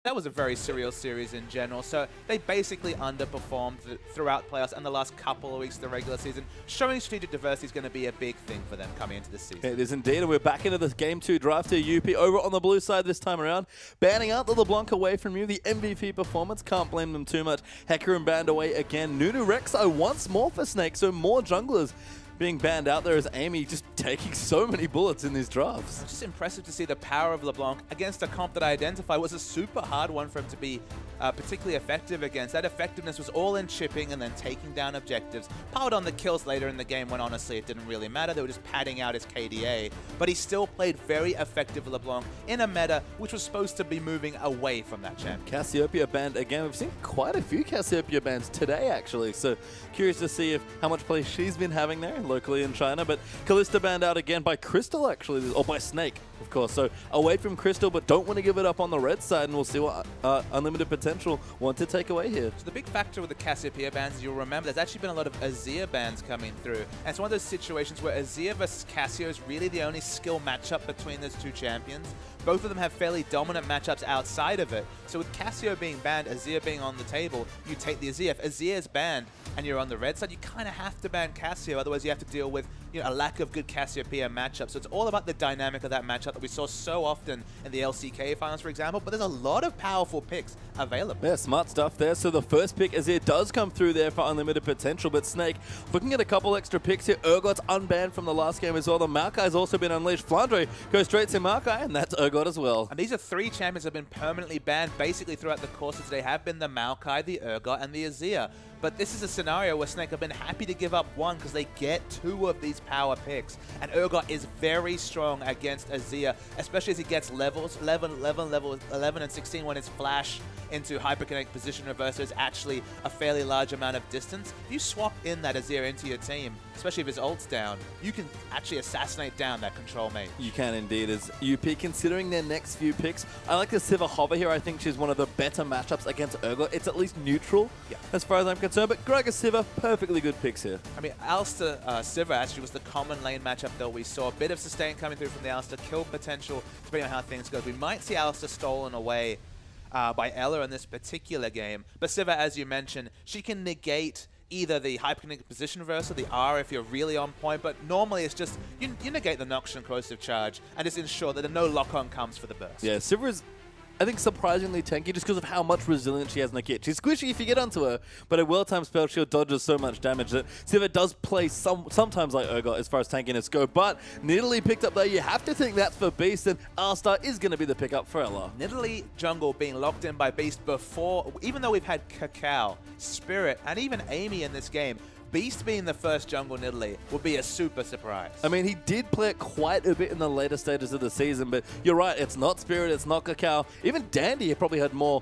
That was a very surreal series in general, so they basically underperformed throughout playoffs and the last couple of weeks of the regular season. Showing strategic diversity is going to be a big thing for them coming into this season. It is indeed, and we're back into the Game 2 draft here. UP over on the blue side this time around, banning out the LeBlanc away from you. The MVP performance, can't blame them too much. Hecarim banned away again. Nunu Rek'Sai once more for Snake, so more junglers being banned out there as Amy just taking so many bullets in these drafts. It's just impressive to see the power of LeBlanc against a comp that I identify was a super hard one for him to be particularly effective against. That effectiveness was all in chipping and then taking down objectives. Powered on the kills later in the game when honestly it didn't really matter. They were just padding out his KDA. But he still played very effective LeBlanc in a meta which was supposed to be moving away from that champion. Cassiopeia banned again. We've seen quite a few Cassiopeia bans today actually. So curious to see how much play she's been having there locally in China. But Kalista banned out again by Crystal actually, or by Snake of course. So away from Crystal, but don't want to give it up on the red side, and we'll see what Unlimited Potential want to take away here. So the big factor with the Cassiopeia bans, you'll remember, there's actually been a lot of Azir bans coming through. And it's one of those situations where Azir versus Cassio is really the only skill matchup between those two champions. Both of them have fairly dominant matchups outside of it. So with Cassio being banned, Azir being on the table, you take the Azir. If Azir is banned and you're on the red side, you kind of have to ban Cassio, otherwise you have to deal with a lack of good Cassiopeia matchups. So it's all about the dynamic of that matchup that we saw so often in the LCK finals, for example, but there's a lot of powerful picks available. Yeah, smart stuff there. So the first pick, Azir, does come through there for Unlimited Potential, but Snake looking at a couple extra picks here. Urgot's unbanned from the last game as well. The Maokai's also been unleashed. Flandre goes straight to Maokai, and that's Urgot as well. And these are three champions that have been permanently banned basically throughout the course of today, have been the Maokai, the Urgot, and the Azir. But this is a scenario where Snake have been happy to give up one because they get two of these power picks. And Urgot is very strong against Azir, especially as he gets levels, 11 and 16 when his flash into hyperkinetic position reversal is actually a fairly large amount of distance. If you swap in that Azir into your team, especially if his ult's down, you can actually assassinate down that control mage. You can indeed. As UP considering their next few picks, I like the Sivir Hover here. I think she's one of the better matchups against Urgot. It's at least neutral as far as I'm concerned, but Gragas Sivir, perfectly good picks here. I mean, Alistair Sivir actually was the common lane matchup that we saw. A bit of sustain coming through from the Alistair, kill potential, depending on how things go. We might see Alistair stolen away by Ella in this particular game, but Sivir, as you mentioned, she can negate either the hyperkinetic position reversal, the R if you're really on point, but normally it's just, you negate the Noxian and corrosive charge and just ensure that no lock-on comes for the burst. Yeah, Sivir is, I think, surprisingly tanky just because of how much resilience she has in the kit. She's squishy if you get onto her, but a well-timed spell shield dodges so much damage that Sivir does play sometimes like Urgot as far as tankiness go, but Nidalee picked up there. You have to think that's for Beast, and Alistar is going to be the pickup for Ella. Nidalee jungle being locked in by Beast before, even though we've had Cacao, Spirit, and even Amy in this game, Beast being the first jungle Nidalee would be a super surprise. I mean, he did play it quite a bit in the later stages of the season, but you're right, it's not Spirit, it's not Cacao. Even Dandy probably had more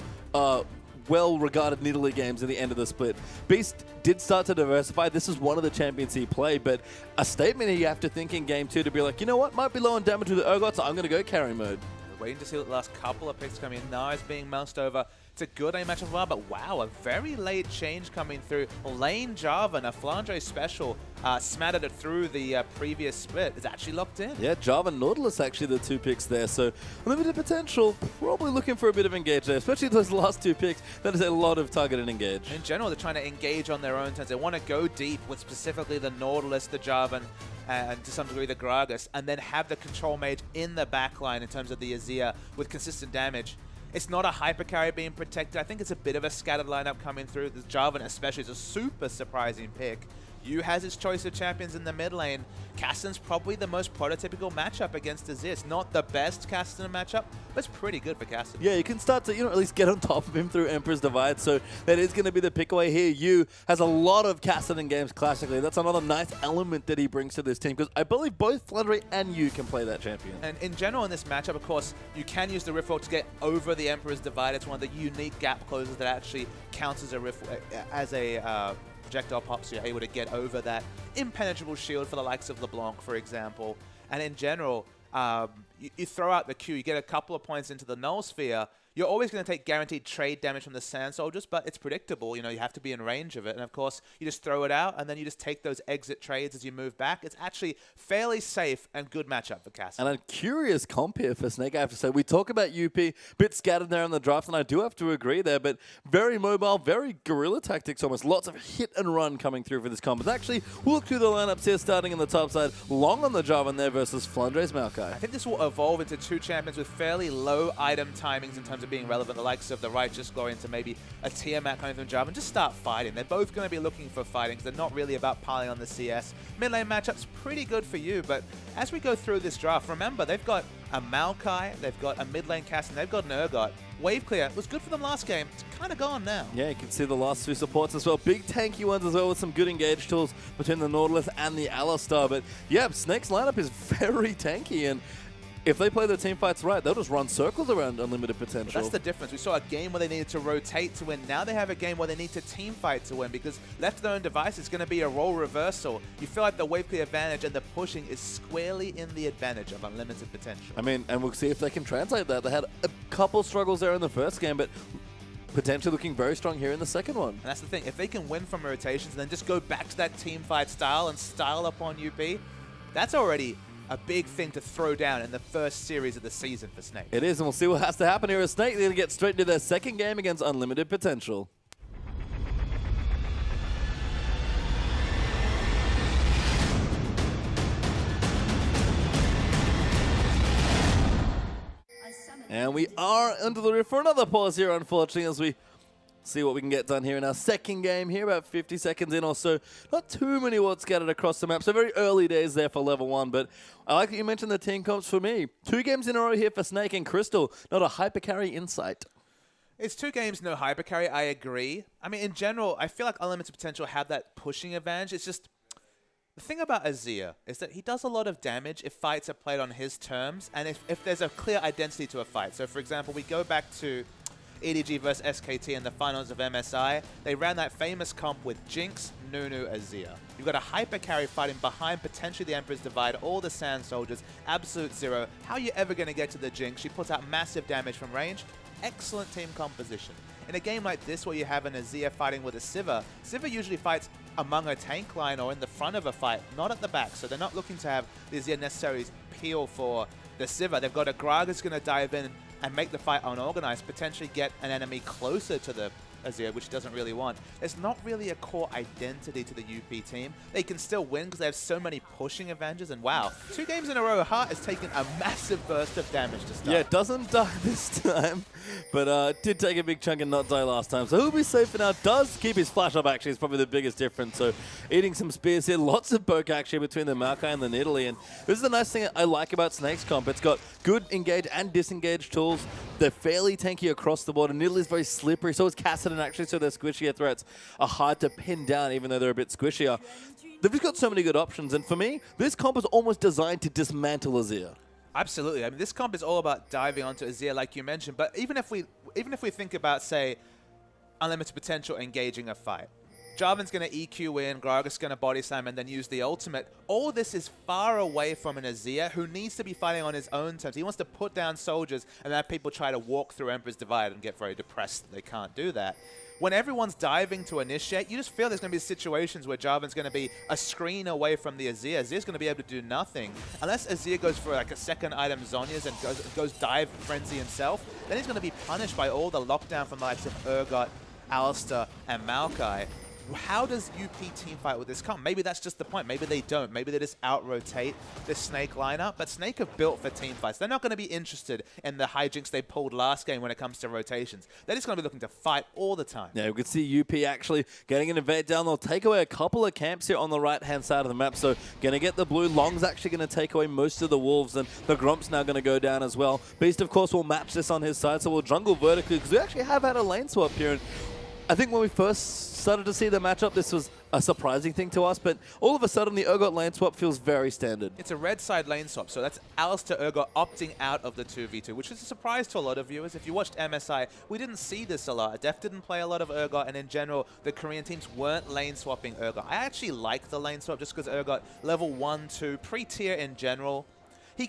well-regarded Nidalee games in the end of the split. Beast did start to diversify. This is one of the champions he played, but a statement you have to think in Game 2 to be like, you know what, might be low on damage with the Urgot, so I'm going to go carry mode. We're waiting to see the last couple of picks coming in. Now it's being moused over. It's a good aim match as well, but wow, a very late change coming through. Lane Jarvan, a Flandre special, smattered it through the previous split. It's actually locked in. Yeah, Jarvan Nautilus actually the two picks there, so Limited Potential probably looking for a bit of engage there, especially those last two picks. That is a lot of target and engage. In general, they're trying to engage on their own terms. They want to go deep with specifically the Nautilus, the Jarvan, and to some degree the Gragas, and then have the control mage in the backline in terms of the Azir with consistent damage. It's not a hyper carry being protected. I think it's a bit of a scattered lineup coming through. The Jarvan especially is a super surprising pick. Yu has his choice of champions in the mid lane. Kassadin's probably the most prototypical matchup against Azir. It's not the best Kassadin matchup, but it's pretty good for Kassadin. Yeah, you can start to, at least get on top of him through Emperor's Divide, so that is going to be the pick away here. Yu has a lot of Kassadin games classically. That's another nice element that he brings to this team, because I believe both Flandre and Yu can play that champion. And in general in this matchup, of course, you can use the Riftwalk to get over the Emperor's Divide. It's one of the unique gap closers that actually counts as a projectile pop, so you're able to get over that impenetrable shield for the likes of LeBlanc, for example. And in general, you throw out the Q, you get a couple of points into the Null Sphere, You're always going to take guaranteed trade damage from the Sand Soldiers, but it's predictable. You know, you have to be in range of it. And of course, you just throw it out, and then you just take those exit trades as you move back. It's actually fairly safe and good matchup for Cassidy. And a curious comp here for Snake, I have to say. We talk about UP, bit scattered there in the draft, and I do have to agree there, but very mobile, very guerrilla tactics almost. Lots of hit and run coming through for this comp. But actually, we'll look through the lineups here, starting on the top side. Long on the Jarvan there versus Flandre's Maokai. I think this will evolve into two champions with fairly low item timings in terms of being relevant. The likes of the Righteous Glory into maybe a Tiamat kind of Jarvan. Just start fighting. They're both going to be looking for fighting because they're not really about piling on the CS. Mid lane matchup's pretty good for you, but as we go through this draft, remember, they've got a Maokai, they've got a mid lane cast, and they've got an Urgot. Wave clear was good for them last game. It's kind of gone now. Yeah, you can see the last two supports as well. Big tanky ones as well with some good engage tools between the Nautilus and the Alistar. But yeah, Snake's lineup is very tanky, and if they play their team fights right, they'll just run circles around unlimited potential. But that's the difference. We saw a game where they needed to rotate to win. Now they have a game where they need to team fight to win, because left to their own device, it's going to be a role reversal. You feel like the wave clear advantage and the pushing is squarely in the advantage of unlimited potential. I mean, and we'll see if they can translate that. They had a couple struggles there in the first game, but potentially looking very strong here in the second one. And that's the thing. If they can win from rotations and then just go back to that team fight style and style up on UP, that's already a big thing to throw down in the first series of the season for Snake. It is, and we'll see what has to happen here as Snake. They're going to get straight into their second game against Unlimited Potential. And we are under the roof for another pause here, unfortunately, as we see what we can get done here in our second game here, about 50 seconds in or so. Not too many wards scattered across the map, so very early days there for level 1, but I like that you mentioned the team comps for me. 2 games in a row here for Snake and Crystal, not a hyper carry insight. It's 2 games, no hyper carry, I agree. I mean, in general, I feel like Unlimited Potential have that pushing advantage. It's just, the thing about Azir is that he does a lot of damage if fights are played on his terms, and if there's a clear identity to a fight. So for example, we go back to EDG versus SKT in the finals of MSI. They ran that famous comp with Jinx, Nunu, Azir. You've got a hyper carry fighting behind potentially the Emperor's Divide, all the Sand Soldiers, absolute zero. How are you ever going to get to the Jinx? She puts out massive damage from range. Excellent team composition. In a game like this where you have an Azir fighting with a Sivir, Sivir usually fights among a tank line or in the front of a fight, not at the back. So they're not looking to have the Azir necessarily peel for the Sivir. They've got a Gragas going to dive in and make the fight unorganized, potentially get an enemy closer to the Azir, which he doesn't really want. There's not really a core identity to the UP team. They can still win because they have so many pushing advantages, and wow, 2 games in a row, Heart has taken a massive burst of damage to start. Yeah, doesn't die this time, but did take a big chunk and not die last time, so he'll be safe for now. Does keep his flash up, actually, is probably the biggest difference. So eating some spears here, lots of poke actually between the Maokai and the Nidalee, and this is the nice thing I like about Snake's comp. It's got good engage and disengage tools. They're fairly tanky across the board, and Nidalee's very slippery, so is Kassadin actually, so their squishier threats are hard to pin down, even though they're a bit squishier. They've just got so many good options, and for me, this comp is almost designed to dismantle Azir. Absolutely. I mean, this comp is all about diving onto Azir, like you mentioned, but even if we think about, say, Unlimited Potential engaging a fight, Jarvan's going to EQ in, Gragas going to body slam, and then use the ultimate. All this is far away from an Azir who needs to be fighting on his own terms. He wants to put down soldiers and have people try to walk through Emperor's Divide and get very depressed that they can't do that. When everyone's diving to initiate, you just feel there's going to be situations where Jarvan's going to be a screen away from the Azir. Azir's going to be able to do nothing. Unless Azir goes for like a second item Zhonya's and goes dive frenzy himself, then he's going to be punished by all the lockdown from the likes of Urgot, Alistar, and Maokai. How does UP teamfight with this comp? Maybe that's just the point. Maybe they don't. Maybe they just out-rotate the Snake lineup. But Snake have built for teamfights. They're not going to be interested in the hijinks they pulled last game when it comes to rotations. They're just going to be looking to fight all the time. Yeah, we can see UP actually getting an invade down. They'll take away a couple of camps here on the right-hand side of the map. So going to get the blue. Long's actually going to take away most of the wolves, and the Gromp's now going to go down as well. Beast, of course, will match this on his side, so we'll jungle vertically because we actually have had a lane swap here. And I think when we first started to see the matchup, this was a surprising thing to us, but all of a sudden the Urgot lane swap feels very standard. It's a red side lane swap, so that's Alistar Urgot opting out of the 2v2, which is a surprise to a lot of viewers. If you watched MSI, we didn't see this a lot. Def didn't play a lot of Urgot, and in general, the Korean teams weren't lane swapping Urgot. I actually like the lane swap just because Urgot, level 1, 2, pre-tier in general, you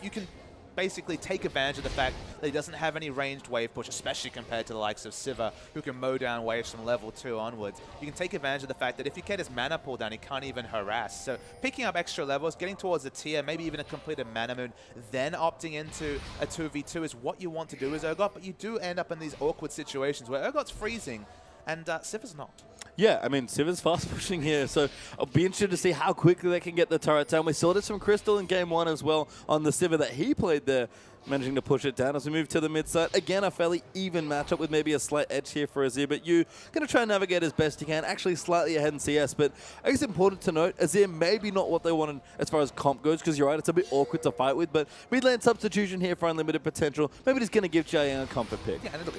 can basically take advantage of the fact that he doesn't have any ranged wave push, especially compared to the likes of Siva, who can mow down waves from level 2 onwards. You can take advantage of the fact that if you get his mana pull down, he can't even harass. So picking up extra levels, getting towards a tier, maybe even a completed mana moon, then opting into a 2v2 is what you want to do as Urgot, but you do end up in these awkward situations where Urgot's freezing and Siva's not. Yeah, I mean, Siva's fast pushing here, so I'll be interested to see how quickly they can get the turret down. We saw this from Crystal in Game 1 as well on the Siva that he played there, managing to push it down as we move to the mid side. Again, a fairly even matchup with maybe a slight edge here for Azir, but you going to try and navigate as best you can, actually slightly ahead in CS, but I think it's important to note, Azir maybe not what they wanted as far as comp goes, because you're right, it's a bit awkward to fight with, but mid lane substitution here for unlimited potential, maybe just going to give Jiayang a comfort pick. Yeah, and look,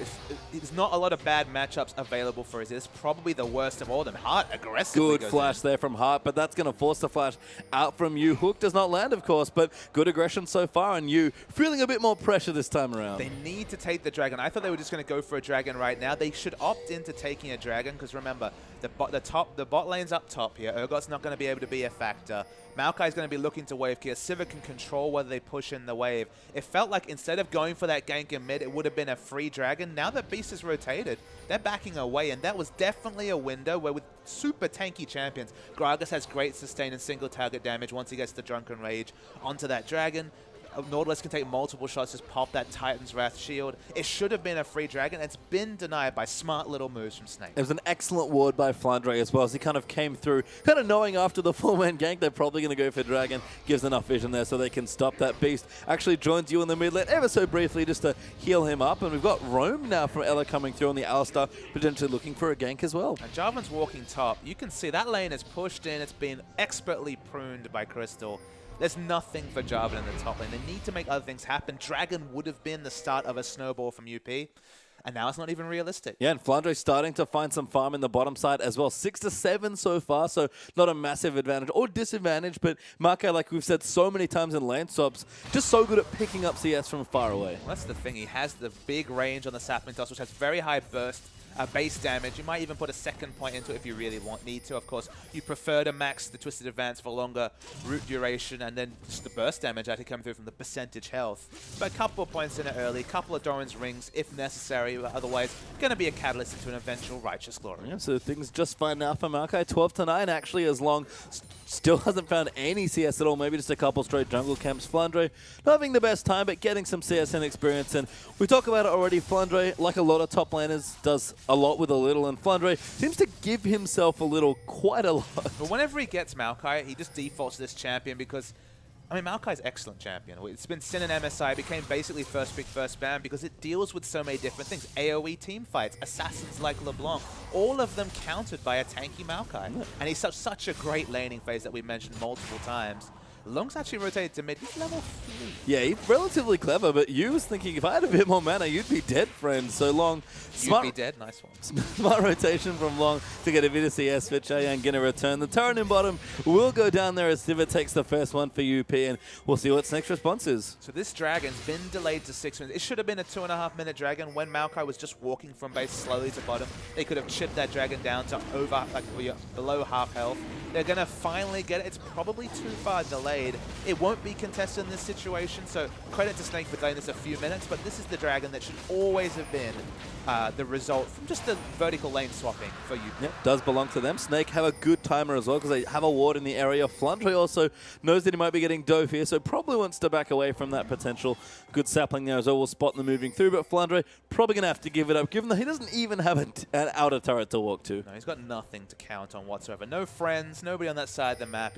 there's not a lot of bad matchups available for Azir. It's probably the worst of all of them. Heart aggressively Good flash there from Heart, but that's going to force the flash out from you. Hook does not land, of course, but good aggression so far, and you feeling a bit more pressure this time around. They need to take the dragon. I thought they were just going to go for a dragon right now. They should opt into taking a dragon, because remember, the bot lane's up top here. Urgot's not going to be able to be a factor. Maokai's going to be looking to wave gear. Siva can control whether they push in the wave. It felt like instead of going for that gank in mid, it would have been a free dragon. Now that Beast is rotated, they're backing away, and that was definitely a window where with super tanky champions, Gragas has great sustain and single target damage once he gets the Drunken Rage onto that dragon. Nautilus can take multiple shots, just pop that Titan's Wrath shield. It should have been a free dragon. It's been denied by smart little moves from Snake. It was an excellent ward by Flandre as well, as he kind of came through, kind of knowing after the full-man gank they're probably going to go for dragon. Gives enough vision there so they can stop that Beast. Actually joins you in the mid lane ever so briefly just to heal him up. And we've got Roam now from Ella coming through on the Alistar, potentially looking for a gank as well. And Jarvan's walking top. You can see that lane is pushed in. It's been expertly pruned by Crystal. There's nothing for Jarvan in the top lane. They need to make other things happen. Dragon would have been the start of a snowball from UP, and now it's not even realistic. Yeah, and Flandre's starting to find some farm in the bottom side as well. 6 to 7 so far, so not a massive advantage or disadvantage, but Maokai, like we've said so many times in lane swaps, just so good at picking up CS from far away. Well, that's the thing. He has the big range on the sapling toss, which has very high burst. Base damage. You might even put a second point into it if you really need to. Of course, you prefer to max the Twisted Advance for longer root duration and then just the burst damage actually come through from the percentage health. But a couple of points in it early, a couple of Doran's rings if necessary, but otherwise going to be a catalyst into an eventual righteous glory. Yeah, so things just fine now for Maokai. 12 to 9 actually, as long still hasn't found any CS at all, maybe just a couple straight jungle camps. Flandre not having the best time, but getting some CSN experience. And we talk about it already, Flandre, like a lot of top laners, does a lot with a little, and Flandre seems to give himself a little quite a lot. But whenever he gets Maokai, he just defaults to this champion because, I mean, Maokai's excellent champion. It's been Sin and MSI, became basically first pick, first ban because it deals with so many different things. AoE team fights, assassins like LeBlanc, all of them countered by a tanky Maokai. Yeah. And he's such a great laning phase that we mentioned multiple times. Long's actually rotated to mid. He's level 3. Yeah, he's relatively clever, but you was thinking if I had a bit more mana, you'd be dead, friend. So Long. You'd be dead. Nice one. Smart rotation from Long to get a bit of CS for Jiayang. Going to return. The turret in bottom will go down there as Siva takes the first one for UP, and we'll see what Snake's response is. So this dragon's been delayed to 6 minutes. It should have been a 2.5 minute dragon. When Maokai was just walking from base slowly to bottom, they could have chipped that dragon down to over, like, below half health. They're going to finally get it. It's probably too far delayed. It won't be contested in this situation, so credit to Snake for delaying this a few minutes, but this is the dragon that should always have been the result from just the vertical lane swapping for you. Yep, does belong to them. Snake have a good timer as well because they have a ward in the area. Flandre also knows that he might be getting dove here, so probably wants to back away from that potential. Good sapling there as well. We'll spot them moving through, but Flandre probably going to have to give it up, given that he doesn't even have an outer turret to walk to. No, he's got nothing to count on whatsoever. No friends, nobody on that side of the map.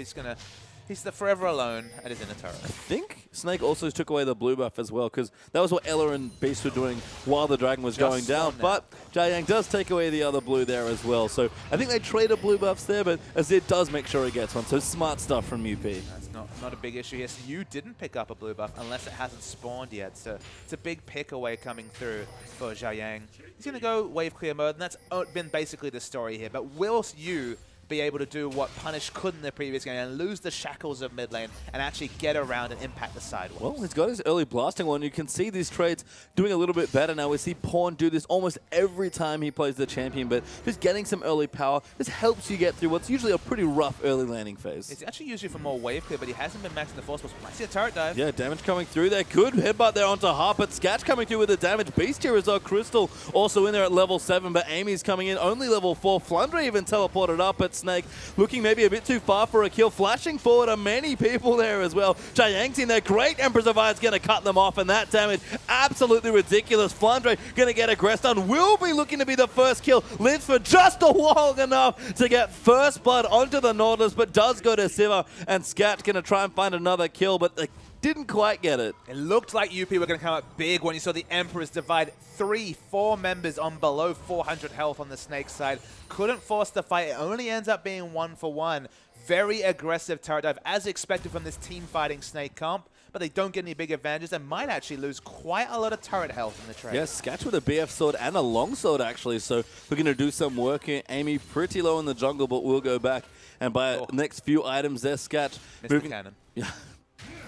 He's forever alone at his inner turret. I think Snake also took away the blue buff as well, because that was what Ella and Beast were doing while the dragon was going down. But Jiayang does take away the other blue there as well. So I think they traded blue buffs there, but Azir does make sure he gets one. So smart stuff from UP. That's not a big issue here. So you didn't pick up a blue buff unless it hasn't spawned yet. So it's a big pick away coming through for Jiayang. He's going to go wave clear mode, and that's been basically the story here. But will you be able to do what Punish couldn't in the previous game and lose the shackles of mid lane and actually get around and impact the sidewalls. Well, he's got his early blasting one. You can see these trades doing a little bit better now. We see Pawn do this almost every time he plays the champion, but just getting some early power, this helps you get through what's usually a pretty rough early landing phase. It's actually used for more wave clear, but he hasn't been maxing the force pulse. Might see a turret dive. Yeah, damage coming through there. Good headbutt there onto Harp, but Sketch coming through with the damage. Beast here as well. Crystal also in there at level 7, but Amy's coming in only level 4. Flandre even teleported up at Snake, looking maybe a bit too far for a kill. Flashing forward are many people there as well. Jiang's in there. Great Emperor's of Iron's going to cut them off, and that damage absolutely ridiculous. Flandre going to get aggressed on. Will be looking to be the first kill. Lives for just a long enough to get first blood onto the Nautilus, but does go to Siva, and Scat going to try and find another kill, but they didn't quite get it. It looked like UP were going to come up big when you saw the Emperors divide 3-4 members on below 400 health on the Snake side. Couldn't force the fight. It only ends up being 1-for-1. Very aggressive turret dive, as expected from this team fighting Snake comp, but they don't get any big advantages and might actually lose quite a lot of turret health in the trade. Yes, Sketch with a BF sword and a long sword actually, so we're going to do some work here. Amy pretty low in the jungle, but we'll go back and buy the next few items there. Sketch. Missed the cannon. Yeah,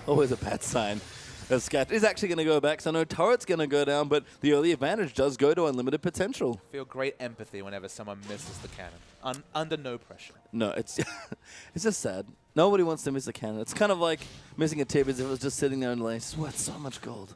always a bad sign. Sketch is actually going to go back, so no turret's going to go down, but the early advantage does go to unlimited potential. Feel great empathy whenever someone misses the cannon, under no pressure. No, it's it's just sad. Nobody wants to miss a cannon. It's kind of like missing a tip as if it was just sitting there in the lane. Sweat so much gold.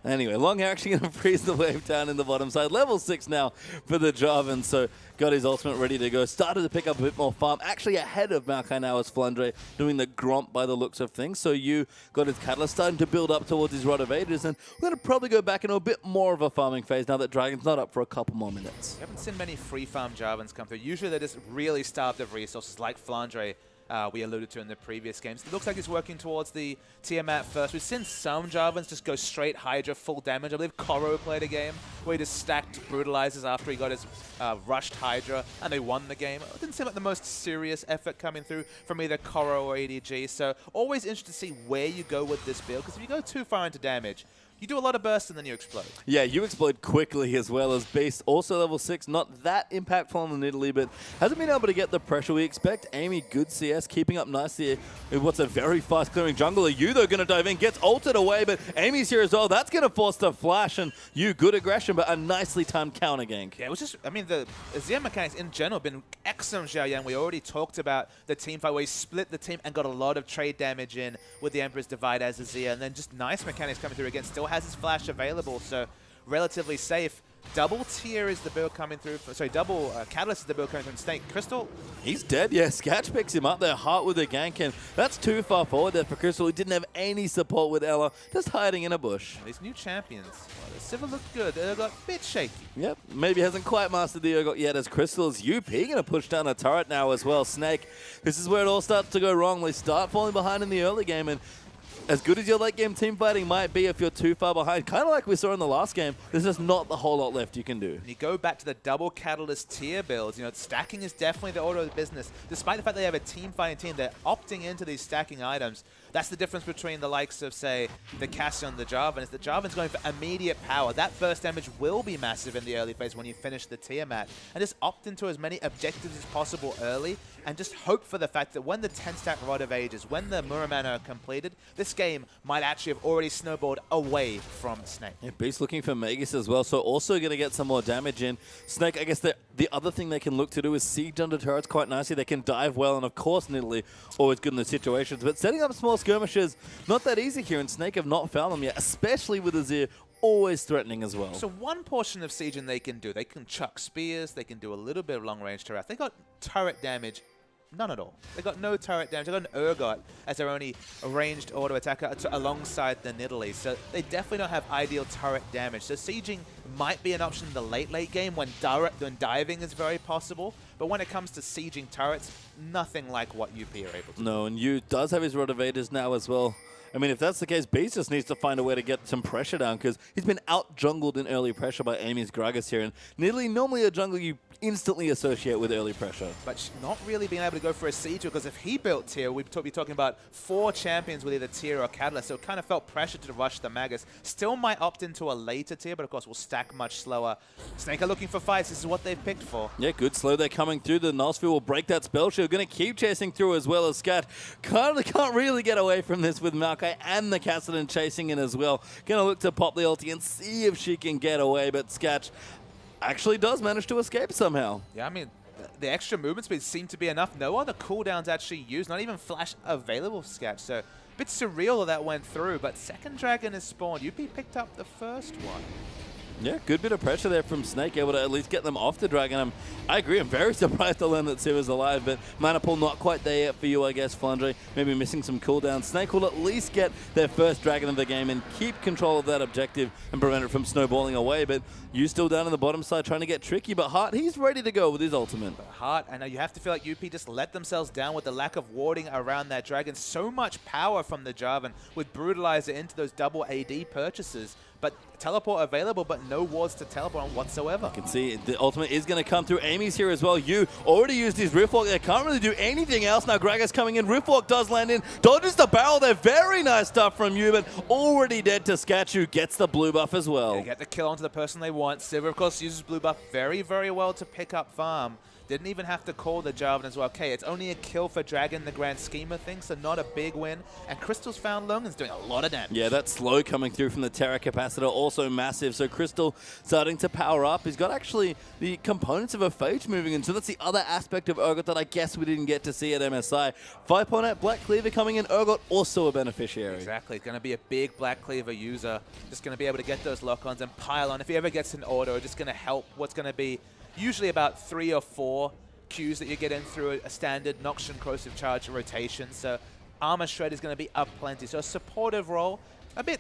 Anyway, Long Hair actually going to freeze the wave down in the bottom side. Level 6 now for the Jarvan, so got his ultimate ready to go. Started to pick up a bit more farm. Actually ahead of Maokai now as Flandre doing the Gromp by the looks of things. So you got his Catalyst starting to build up towards his Rod of Ages, and we're going to probably go back into a bit more of a farming phase now that Dragon's not up for a couple more minutes. We haven't seen many free farm Jarvans come through. Usually they're just really starved of resources like Flandre. We alluded to in the previous games. It looks like he's working towards the Tiamat first. We've seen some Jarvans just go straight Hydra, full damage. I believe Koro played a game where he just stacked Brutalizers after he got his rushed Hydra, and they won the game. It didn't seem like the most serious effort coming through from either Koro or ADG, so always interested to see where you go with this build, because if you go too far into damage, you do a lot of bursts and then you explode. Yeah, you explode quickly as well as Beast. Also level 6, not that impactful on the Italy, but hasn't been able to get the pressure we expect. Amy, good CS, keeping up nicely with what's a very fast clearing jungler. You, though, going to dive in, gets ulted away, but Amy's here as well. That's going to force the flash, and you, good aggression, but a nicely timed counter gank. Yeah, it was just, I mean, the Azir mechanics in general have been excellent, Xiao Yang. We already talked about the team fight where he split the team and got a lot of trade damage in with the Emperor's Divide as Azir, and then just nice mechanics coming through again. Still has his flash available, so relatively safe. Double tier is the build coming through. Sorry, double Catalyst is the build coming from Snake. Crystal? He's dead, yeah. Sketch picks him up there, Heart with a gank, and that's too far forward there for Crystal. He didn't have any support with Ella, just hiding in a bush. These new champions, well, the Sivir looked good. They got a bit shaky. Yep, maybe hasn't quite mastered the Urgot yet, as Crystal's UP going to push down a turret now as well. Snake, this is where it all starts to go wrong. They start falling behind in the early game, and as good as your late game team fighting might be if you're too far behind, kind of like we saw in the last game, there's just not a whole lot left you can do. And you go back to the double Catalyst tier builds, you know, stacking is definitely the order of business. Despite the fact they have a team fighting team, they're opting into these stacking items. That's the difference between the likes of, say, the Cassian and the Jarvan, is that Jarvan's going for immediate power. That burst damage will be massive in the early phase when you finish the Tiamat. And just opt into as many objectives as possible early, and just hope for the fact that when the 10-stack Rod of Ages, when the Muramana are completed, this game might actually have already snowballed away from Snake. Yeah, Beast looking for Magus as well, so also going to get some more damage in. Snake, I guess the other thing they can look to do is siege under turrets quite nicely. They can dive well, and of course, Nidalee, always good in the situations. But setting up small skirmishes, not that easy here, and Snake have not found them yet, especially with Azir always threatening as well. So one portion of sieging they can do, they can chuck spears, they can do a little bit of long-range turret. They got turret damage. None at all. They got no turret damage. They got an Urgot as their only ranged auto attacker alongside the Nidalee. So they definitely don't have ideal turret damage. So sieging might be an option in the late game when diving is very possible. But when it comes to sieging turrets, nothing like what UP are able to do. No, and Yu does have his Rod of Ages now as well. I mean, if that's the case, Beast just needs to find a way to get some pressure down because he's been out-jungled in early pressure by Amy's Gragas here. And Nidalee, normally a jungle you instantly associate with early pressure. But not really being able to go for a C2 because if he built tier, we'd be talking about 4 champions with either tier or catalyst. So it kind of felt pressure to rush the Magus. Still might opt into a later tier, but of course will stack much slower. Snake are looking for fights. This is what they've picked for. Yeah, good slow there coming through. The Nosfield will break that spell shield. Going to keep chasing through as well as Scat. Can't really get away from this with Maokai and the Kassadin chasing in as well. Going to look to pop the ulti and see if she can get away, but Scat actually does manage to escape somehow. Yeah, I mean, the extra movement speed seemed to be enough. No other cooldowns actually used, not even flash available for Scat. So a bit surreal that went through, but second dragon is spawned. UP picked up the first one. Yeah, good bit of pressure there from Snake, able to at least get them off the dragon. I agree, I'm very surprised to learn that Siva's alive, but Mana Pool not quite there yet for you, I guess, Flandre. Maybe missing some cooldowns. Snake will at least get their first dragon of the game and keep control of that objective and prevent it from snowballing away, but you still down on the bottom side trying to get tricky, but Heart, he's ready to go with his ultimate. But Heart, I know you have to feel like UP just let themselves down with the lack of warding around that dragon. So much power from the Jarvan with Brutalizer into those double AD purchases. But teleport available, but no wards to teleport on whatsoever. You can see the ultimate is going to come through. Amy's here as well. You already used his Riftwalk there. Can't really do anything else. Now Gragas coming in. Riftwalk does land in. Dodges the barrel there. Very nice stuff from you, but already dead to Scatchu. Gets the blue buff as well. They get the kill onto the person they want. Sivir, of course, uses blue buff very, very well to pick up farm. Didn't even have to call the Jarvan as well. Okay, it's only a kill for Dragon in the grand scheme of things, so not a big win. And Crystal's found Lung is doing a lot of damage. Yeah, that slow coming through from the Terra Capacitor, also massive. So Crystal starting to power up. He's got actually the components of a Phage moving in, so that's the other aspect of Urgot that I guess we didn't get to see at MSI. 5.8 Black Cleaver coming in. Urgot also a beneficiary. Exactly. Going to be a big Black Cleaver user. Just going to be able to get those lock-ons and pile on. If he ever gets an auto, just going to help what's going to be usually about 3 or 4 Qs that you get in through a standard Noxian Corrosive Charge rotation. So Armor Shred is going to be up plenty. So a supportive role, a bit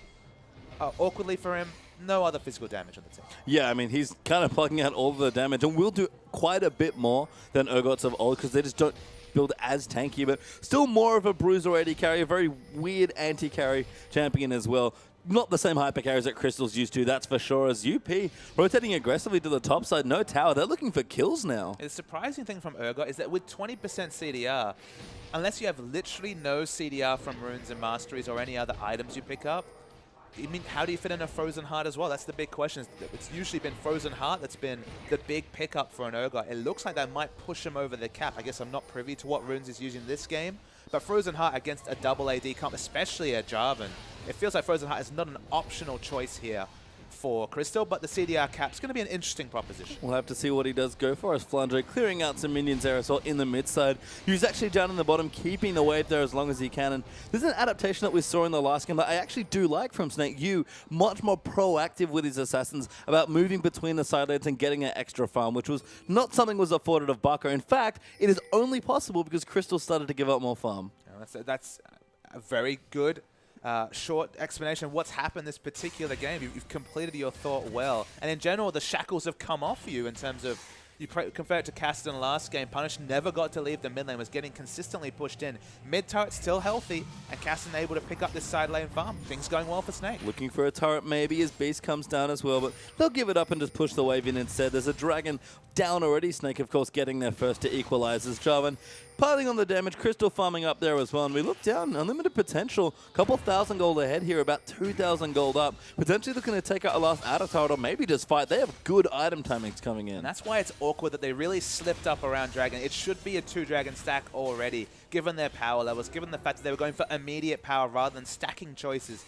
awkwardly for him. No other physical damage on the team. Yeah, I mean, he's kind of plugging out all of the damage and will do quite a bit more than Urgots of old because they just don't build as tanky, but still more of a bruiser AD carry, a very weird anti-carry champion as well. Not the same hyper carries that Crystal's used to, that's for sure, as UP rotating aggressively to the top side, no tower. They're looking for kills now. The surprising thing from Urgot is that with 20% CDR, unless you have literally no CDR from runes and masteries or any other items you pick up, I mean, how do you fit in a Frozen Heart as well? That's the big question. It's usually been Frozen Heart that's been the big pickup for an Urgot. It looks like that might push him over the cap. I guess I'm not privy to what runes he's using this game, but Frozen Heart against a double AD comp, especially a Jarvan, it feels like Frozen Heart is not an optional choice here for Crystal, but the CDR cap's going to be an interesting proposition. We'll have to see what he does go for as Flandre clearing out some minions there as well in the mid side. He's actually down in the bottom, keeping the wave there as long as he can. And this is an adaptation that we saw in the last game that I actually do like from Snake. You much more proactive with his assassins about moving between the side lanes and getting an extra farm, which was not something was afforded of Baka. In fact, it is only possible because Crystal started to give up more farm. Yeah, that's a very good short explanation of what's happened this particular game. You've completed your thought well. And in general, the shackles have come off you in terms of, you compare it to Kassadin last game, Punish never got to leave the mid lane, was getting consistently pushed in. Mid turret still healthy, and Kassadin able to pick up this side lane farm. Things going well for Snake. Looking for a turret maybe as Beast comes down as well, but they'll give it up and just push the wave in instead. There's a dragon down already. Snake, of course, getting there first to equalize as Jarvan piling on the damage. Crystal farming up there as well, and we look down, unlimited potential, couple thousand gold ahead here, about 2,000 gold up, potentially looking to take out a last outer tower or maybe just fight. They have good item timings coming in. And that's why it's awkward that they really slipped up around Dragon. It should be a 2-dragon stack already, given their power levels, given the fact that they were going for immediate power rather than stacking choices.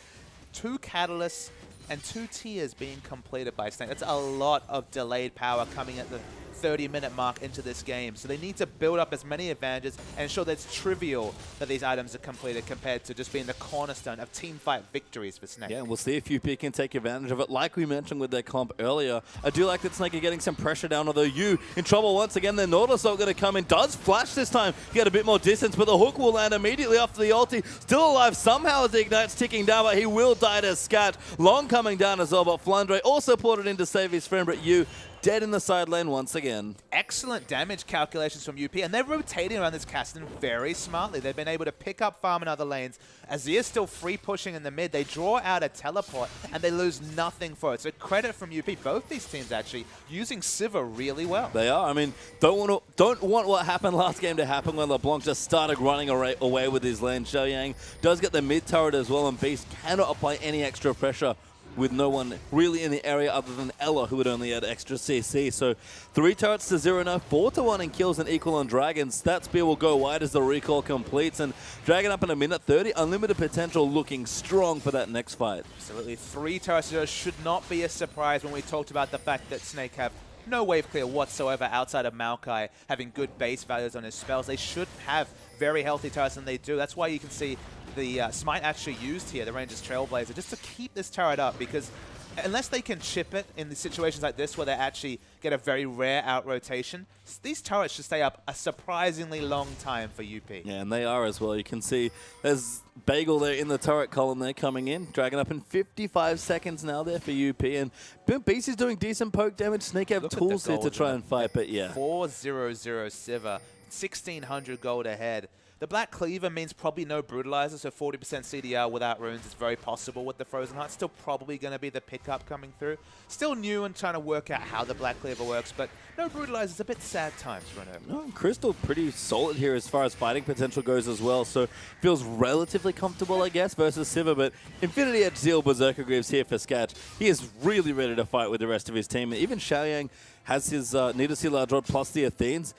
2 catalysts and 2 tiers being completed by Snake. That's a lot of delayed power coming at the 30-minute mark into this game. So they need to build up as many advantages and ensure that it's trivial that these items are completed compared to just being the cornerstone of teamfight victories for Snake. Yeah, we'll see if UP can take advantage of it. Like we mentioned with their comp earlier, I do like that Snake are getting some pressure down, although you in trouble once again. The Nautilus are going to come in. Does flash this time, get a bit more distance, but the hook will land immediately after the ulti. Still alive somehow as the Ignite's ticking down, but he will die to Scat. Long coming down as well, but Flandre also ported in to save his friend, but you dead in the side lane once again. Excellent damage calculations from UP, and they're rotating around this Cassidy very smartly. They've been able to pick up farm in other lanes. Azir's still free pushing in the mid. They draw out a teleport, and they lose nothing for it. So credit from UP. Both these teams actually using Sivir really well. They are. I mean, don't want what happened last game to happen when LeBlanc just started running away with his lane. Xiaoyang does get the mid turret as well, and Beast cannot apply any extra pressure with no one really in the area other than Ella, who would only add extra CC. So 3 turrets to 0 now, 4 to 1 in kills and equal on Dragons. That spear will go wide as the recall completes, and Dragon up in a minute 30. Unlimited potential looking strong for that next fight. Absolutely. 3 turrets to 0 should not be a surprise when we talked about the fact that Snake have no wave clear whatsoever outside of Maokai having good base values on his spells. They should have very healthy turrets, and they do. That's why you can see the Smite actually used here, the Rangers Trailblazer, just to keep this turret up, because unless they can chip it in the situations like this where they actually get a very rare out-rotation, these turrets should stay up a surprisingly long time for UP. Yeah, and they are as well. You can see there's Bagel there in the turret column there coming in. Dragon up in 55 seconds now there for UP, and Beast is doing decent poke damage. Snake have tools here to try and fight, but yeah. 4-0-0 Sivir, 1,600 gold ahead. The Black Cleaver means probably no Brutalizer, so 40% CDR without runes is very possible with the Frozen Heart. Still probably going to be the pickup coming through. Still new and trying to work out how the Black Cleaver works, but no Brutalizer is a bit sad times for an No, Crystal pretty solid here as far as fighting potential goes as well, so feels relatively comfortable, I guess, versus Sivir, but Infinity Edge Zeal Berserker Greaves here for Sketch. He is really ready to fight with the rest of his team. Even Xiaoyang has his Nidalee Large Rod plus the Athenes.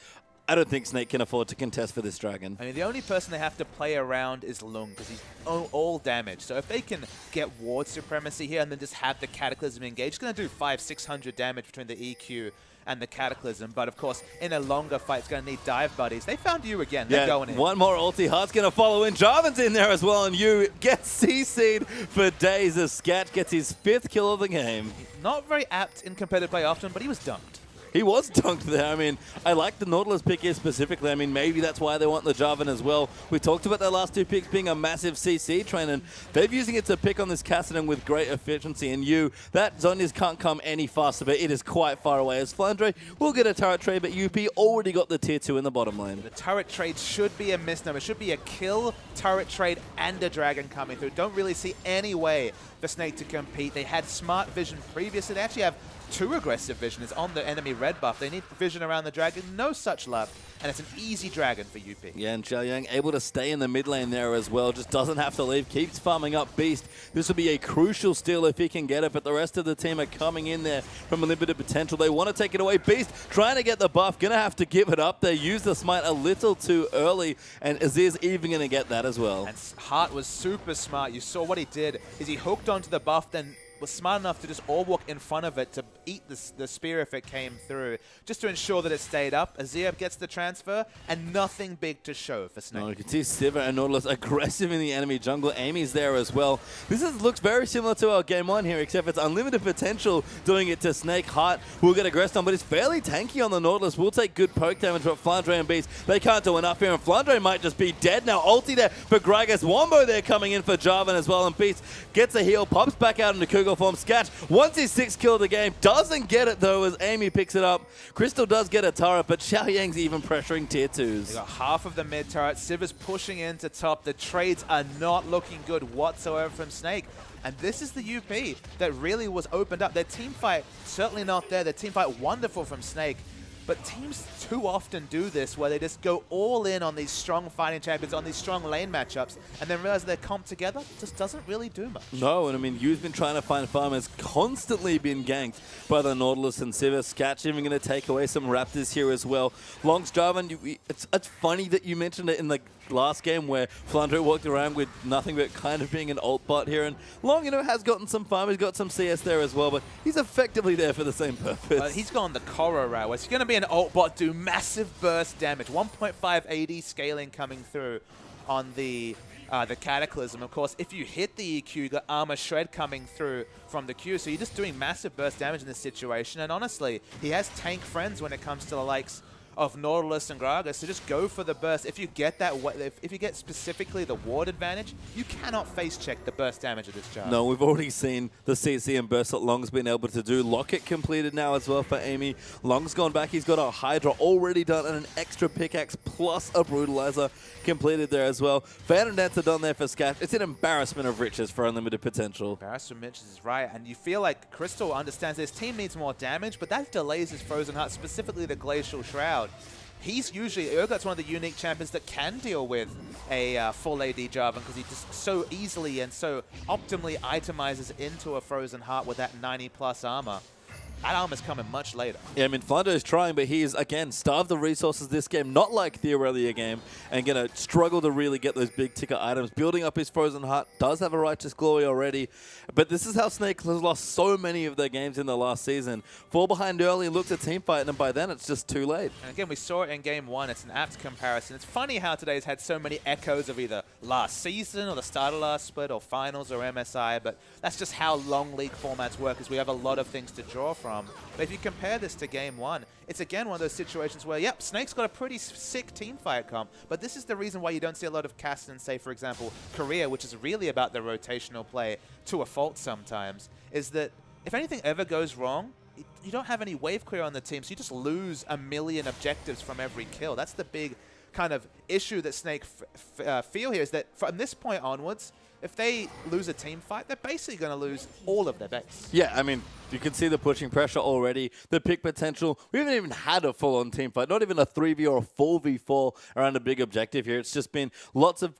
I don't think Snake can afford to contest for this Dragon. I mean, the only person they have to play around is Lung, because he's all damage. So if they can get Ward Supremacy here and then just have the Cataclysm engage, it's going to do 500-600 damage between the EQ and the Cataclysm. But of course, in a longer fight, it's going to need dive buddies. They found you again. They're going in. One more ulti. Heart's going to follow in. Jarvan's in there as well, and you gets CC'd for days as Scat gets his 5th kill of the game. Not very apt in competitive play often, but he was dunked. He was dunked there. I mean, I like the Nautilus pick here specifically. I mean, maybe that's why they want the Jarvan as well. We talked about their last 2 picks being a massive CC train, and they're using it to pick on this Kassadin with great efficiency. And that Zhonya's can't come any faster, but it is quite far away. As Flandre will get a turret trade, but UP already got the tier 2 in the bottom lane. The turret trade should be a misnomer. It should be a kill, turret trade, and a dragon coming through. Don't really see any way for Snake to compete. They had smart vision previously. They actually have 2 aggressive vision is on the enemy red buff. They need vision around the dragon, no such luck, and it's an easy dragon for UP. Yeah, and Xiaoyang able to stay in the mid lane there as well, just doesn't have to leave, keeps farming up Beast. This will be a crucial steal if he can get it, but the rest of the team are coming in there from a limited potential. They want to take it away. Beast trying to get the buff, gonna have to give it up. They used the Smite a little too early, and Azir's even gonna get that as well. And Hart was super smart. You saw what he did, is he hooked onto the buff, then was smart enough to just all walk in front of it to eat the spear if it came through, just to ensure that it stayed up. Azir gets the transfer, and nothing big to show for Snake. Oh, you can see Sivir and Nautilus aggressive in the enemy jungle. Amy's there as well. This looks very similar to our game 1 here, except it's unlimited potential doing it to Snake. Heart will get aggressed on, but it's fairly tanky on the Nautilus. Will take good poke damage, but Flandre and Beast, they can't do enough here, and Flandre might just be dead now. Ulti there for Gragas. Wombo there coming in for Jarvan as well, and Beast gets a heal, pops back out into Cougar form. Sketch wants his 6th kill of the game, doesn't get it though as Amy picks it up. Crystal does get a turret, but Xiaoyang's even pressuring tier 2s. They got half of the mid turret. Sivir's pushing into top. The trades are not looking good whatsoever from Snake. And this is the UP that really was opened up. Their team fight, certainly not there. Their team fight, wonderful from Snake. But teams too often do this, where they just go all in on these strong fighting champions, on these strong lane matchups, and then realize their comp together just doesn't really do much. No, and I mean, you've been trying to find farmers, constantly been ganked by the Nautilus and Sivir. Sketch even going to take away some Raptors here as well. Long's Jarvan, it's funny that you mentioned it in the last game where Flandre walked around with nothing but kind of being an ult bot here, and Long, has gotten some farm, he's got some CS there as well, but he's effectively there for the same purpose. He's gone the Korra route, where he's going to be an ult bot, do massive burst damage, 1.5 AD scaling coming through on the Cataclysm. Of course, if you hit the EQ, you got Armor Shred coming through from the Q, so you're just doing massive burst damage in this situation, and honestly, he has tank friends when it comes to the likes of Nautilus and Gragas to just go for the burst. If you get that, if you get specifically the ward advantage, you cannot face check the burst damage of this charge. No, we've already seen the CC and burst that Long's been able to do. Locket completed now as well for Amy. Long's gone back. He's got a Hydra already done and an extra pickaxe plus a Brutalizer completed there as well. Fan and Dance are done there for Scat. It's an embarrassment of riches for Unlimited Potential. Embarrassment of riches is right, and you feel like Crystal understands his team needs more damage, but that delays his Frozen Heart, specifically the Glacial Shroud. He's usually, Urgot's one of the unique champions that can deal with a full AD Jarvan because he just so easily and so optimally itemizes into a Frozen Heart with that 90+ armor. That armor's coming much later. Yeah, I mean, Flondo is trying, but he's, again, starved of resources this game, not like the Aurelia game, and going to struggle to really get those big ticket items. Building up his Frozen Heart, does have a Righteous Glory already, but this is how Snake has lost so many of their games in the last season. Fall behind early, looked at teamfight, and by then it's just too late. And again, we saw it in Game 1. It's an apt comparison. It's funny how today's had so many echoes of either last season or the start of last split or finals or MSI, but that's just how long league formats work, is we have a lot of things to draw from. But if you compare this to Game 1, it's again one of those situations where, yep, Snake's got a pretty sick teamfight comp, but this is the reason why you don't see a lot of cast in, say, for example, Korea, which is really about the rotational play to a fault sometimes, is that if anything ever goes wrong, you don't have any wave clear on the team, so you just lose a million objectives from every kill. That's the big kind of issue that Snake feel here, is that from this point onwards, if they lose a team fight, they're basically going to lose all of their base. Yeah, I mean, you can see the pushing pressure already, the pick potential. We haven't even had a full-on team fight, not even a 3v or a 4v4 around a big objective here. It's just been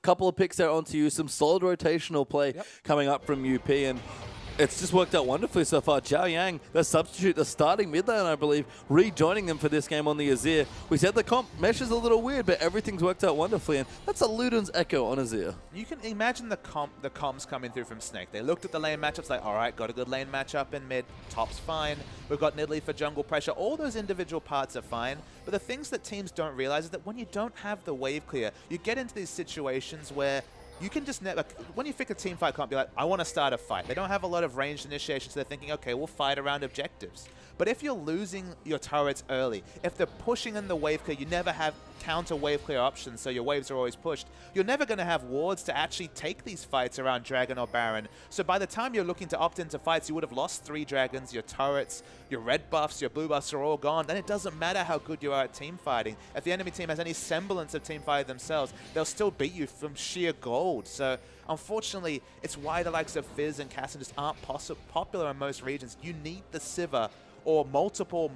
couple of picks there onto you, some solid rotational play coming up from UP, and it's just worked out wonderfully so far. Zhao Yang, the substitute, the starting mid lane, I believe, rejoining them for this game on the Azir. We said the comp mesh is a little weird, but everything's worked out wonderfully, and that's a Luden's Echo on Azir. You can imagine the comms coming through from Snake. They looked at the lane matchups like, all right, got a good lane matchup in mid, top's fine. We've got Nidalee for jungle pressure. All those individual parts are fine, but the things that teams don't realize is that when you don't have the wave clear, you get into these situations where you can just never, when you pick a team fight, can't be like, I want to start a fight. They don't have a lot of ranged initiation, so they're thinking, okay, we'll fight around objectives. But if you're losing your turrets early, if they're pushing in the wave clear, you never have counter wave clear options, so your waves are always pushed, you're never going to have wards to actually take these fights around Dragon or Baron. So by the time you're looking to opt into fights, you would have lost 3 dragons, your turrets, your red buffs, your blue buffs are all gone. Then it doesn't matter how good you are at team fighting. If the enemy team has any semblance of team fighting themselves, they'll still beat you from sheer gold. So unfortunately, it's why the likes of Fizz and Cassin just aren't popular in most regions. You need the Sivir or multiple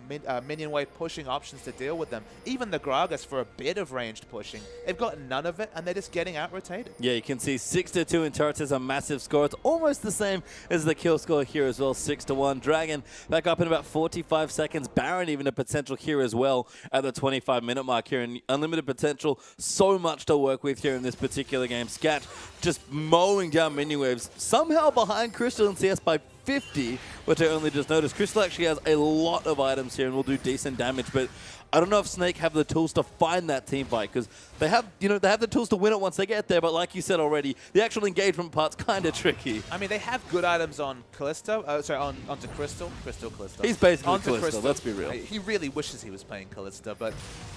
minion wave pushing options to deal with them. Even the Gragas for a bit of ranged pushing. They've got none of it, and they're just getting out-rotated. Yeah, you can see 6-2 in turrets is a massive score. It's almost the same as the kill score here as well, 6-1. Dragon back up in about 45 seconds. Baron even a potential here as well at the 25-minute mark here. And Unlimited Potential, so much to work with here in this particular game. Scat just mowing down minion waves, somehow behind Crystal and CS by 50, which I only just noticed. Crystal actually has a lot of items here and will do decent damage, but I don't know if Snake have the tools to find that team fight, because they have, they have the tools to win it once they get there, but like you said already, the actual engagement part's kind of tricky. I mean, they have good items on Callisto, onto Crystal. Callisto. He's basically onto Callisto, Crystal. let's be real. He really wishes he was playing Callisto, but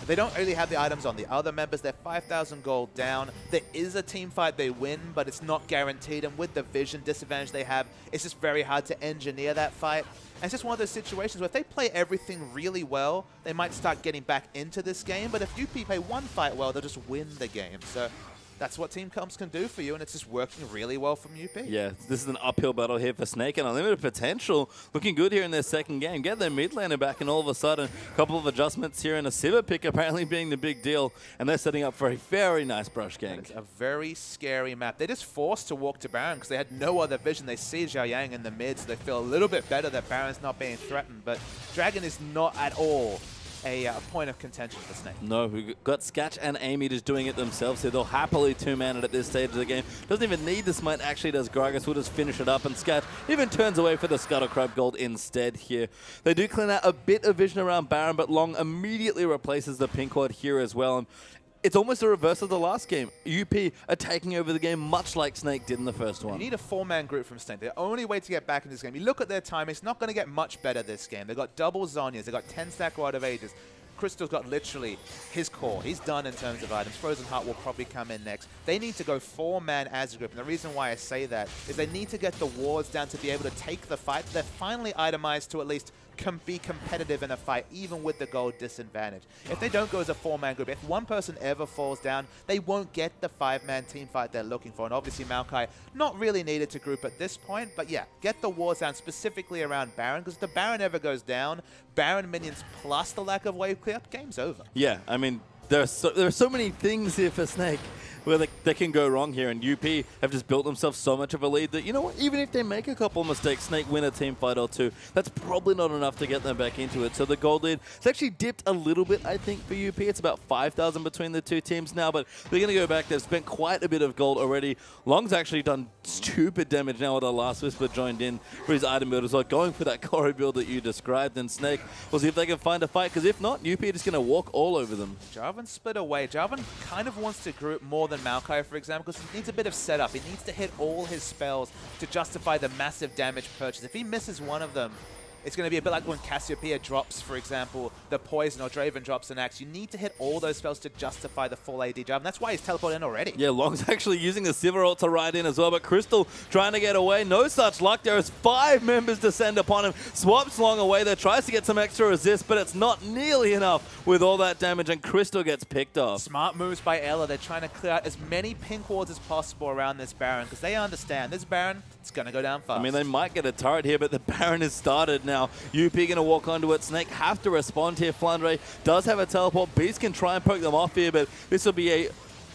they don't really have the items on the other members. They're 5,000 gold down. There is a team fight they win, but it's not guaranteed, and with the vision disadvantage they have, it's just very hard to engineer that fight. And it's just one of those situations where if they play everything really well, they might start getting back into this game. But if UP play one fight well, they'll just win the game. So that's what team comps can do for you, and it's just working really well from UP. Yeah, this is an uphill battle here for Snake, and Unlimited Potential looking good here in their second game. Get their mid laner back, and all of a sudden, a couple of adjustments here, and a Sivir pick apparently being the big deal, and they're setting up for a very nice brush gank. It's a very scary map. They're just forced to walk to Baron because they had no other vision. They see Zhao Yang in the mid, so they feel a little bit better that Baron's not being threatened, but Dragon is not at all a point of contention for Snake. No, we got Sketch and Amy just doing it themselves here. They'll happily two-man it at this stage of the game. Doesn't even need the Smite, actually does Gragas. Will just finish it up, and Sketch even turns away for the Scuttle Crab Gold instead here. They do clean out a bit of vision around Baron, but Long immediately replaces the pink ward here as well. And it's almost a reverse of the last game. UP are taking over the game much like Snake did in the first one. You need a 4-man group from Snake. The only way to get back in this game, you look at their time, it's not going to get much better this game. They've got double Zhonya's, they've got 10-stack Rod of Ages. Crystal's got literally his core. He's done in terms of items. Frozen Heart will probably come in next. They need to go 4-man as a group. And the reason why I say that is they need to get the wards down to be able to take the fight. They're finally itemized to at least be competitive in a fight, even with the gold disadvantage. If they don't go as a 4-man group, if one person ever falls down, they won't get the 5-man team fight they're looking for. And obviously Maokai not really needed to group at this point, but yeah, get the wards down specifically around Baron, because if the Baron ever goes down, Baron minions plus the lack of wave clear, game's over. Yeah, I mean, there are so many things here for Snake where they can go wrong here, and UP have just built themselves so much of a lead that, you know what, even if they make a couple of mistakes, Snake win a team fight or two, that's probably not enough to get them back into it. So the gold lead, it's actually dipped a little bit, I think, for UP. It's about 5,000 between the two teams now, but they're going to go back. They've spent quite a bit of gold already. Long's actually done stupid damage now with our Last Whisper joined in for his item build as well, going for that Corey build that you described, and Snake, we'll see if they can find a fight, because if not, UP are just going to walk all over them. Jarvan split away. Jarvan kind of wants to group more than Maokai, for example, because he needs a bit of setup. He needs to hit all his spells to justify the massive damage purchase. If he misses one of them, it's going to be a bit like when Cassiopeia drops, for example, the poison, or Draven drops an axe. You need to hit all those spells to justify the full AD job, and that's why he's teleported in already. Yeah, Long's actually using the Sivir ult to ride in as well, but Crystal trying to get away. No such luck. There is 5 members descend upon him. Swaps Long away there, tries to get some extra resist, but it's not nearly enough with all that damage, and Crystal gets picked off. Smart moves by Ela. They're trying to clear out as many pink wards as possible around this Baron, because they understand this Baron, it's going to go down fast. I mean, they might get a turret here, but the Baron has started now. UP going to walk onto it. Snake have to respond here. Flandre does have a teleport. Beast can try and poke them off here, but this will be a